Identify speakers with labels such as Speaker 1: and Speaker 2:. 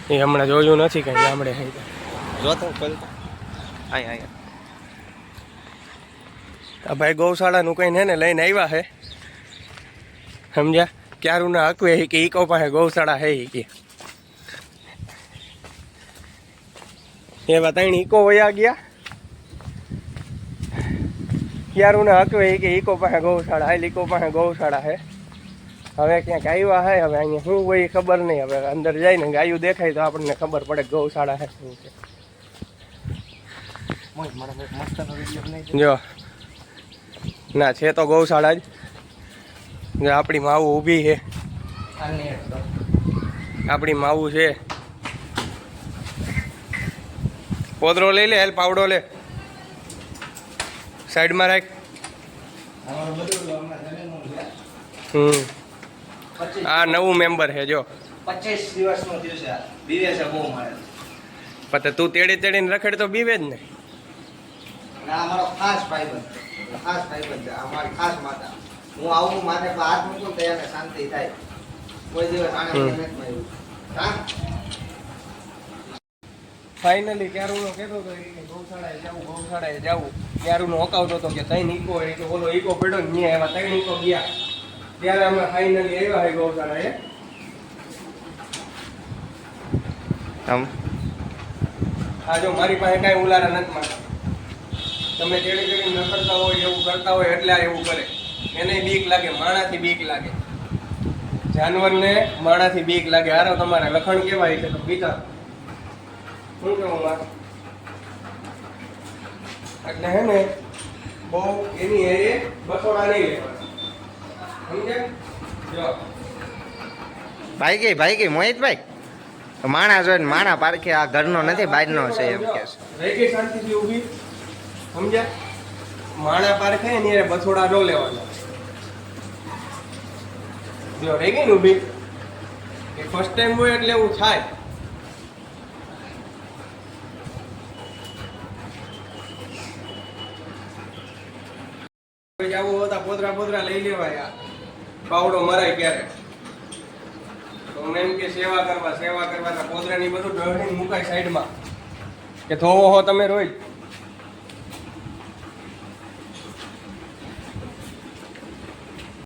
Speaker 1: એ હમણાં જોયું નથી કઈ ગામડે
Speaker 2: જોતો ખોલતો અહીંયા
Speaker 1: આ ભાઈ ગૌશાળાનું કઈ ને લઈને આવ્યા હે સમજ્યા ક્યારું ના હકવે કે ઈકો પાસે ગૌશાળા હે કે એવા ત્રણ ઈકો વયા ગયા ક્યારું ના હકવે કે ઈકો પાસે ગૌશાળા હાલ ઈકો પાસે ગૌશાળા હે હવે ક્યાંક આવ્યા હે હવે અહીંયા શું હોય ખબર નહીં હવે અંદર જઈને ગાયું દેખાય તો આપણને ખબર પડે ગૌશાળા હે શું છે જો ના છે તો ગૌશાળા જ જો આપણી માવું ઊભી છે આપણી માવું છે પોદરો લઈ લે હેલ પાવડો લે સાઈડમાં રાખ આ નવું મેમ્બર છે જો
Speaker 2: 25 દિવસનો દિવસ છે બીવે છે બહુ મારે
Speaker 1: પછી તું તેડીને રખડ તો બીવે જ ને
Speaker 2: આ અમારો ખાસ ભાઈબંધ છે અમારી ખાસ માતા હું આવું માથે હાથ મૂકું તો એને શાંતિ થાય કોઈ દિવસ આને નથી મળ્યું હા
Speaker 1: ફાઇનલી ક્યારુનો કહેતો હતો કે ગૌશાળાએ જવું ક્યારુનો હકાવતો હતો કે ત્રણ ઈકો હોય કે બોલો ઈકો પડ્યો ને ત્યાં એવા ત્રણ ઈકો ગયા ત્યારે અમે ફાઇનલી આવ્યા હોય ગૌશાળાએ આ જો મારી પાસે કાંઈ ઉલારા નથી મારતા તમે તેડી ન કરતા હોય એવું કરતા હોય એટલે આ એવું કરે એને બીક લાગે માણાથી બીક લાગે જાનવરને માણાથી બીક લાગે હારો તમારે લખણ કેવાય છે તો બીજા શું કેવું મારે એટલે હે ને બહુ એની એ બસોડા નહીં લેવાના સમજે જો
Speaker 2: ભાઈ ગઈ મોહિતભાઈ માણા જોઈને માણા પારખે આ ઘરનો નથી બહારનો છે એમ કે
Speaker 1: રેગી શાંતિથી ઊભી સમજ્યા માણા પારખે એની એ બસોડા ન લેવાના જો રેગી ને ઊભી એ ફર્સ્ટ ટાઈમ હોય એટલે એવું થાય આવું હોતા પોદરા લઈ લેવાય પાવડો મરાય ક્યારે તો એમ કે સેવા કરવાના પોદરાની બધું ઢળીને મુકાય સાઈડમાં કે ધોવો હો તમે રોજ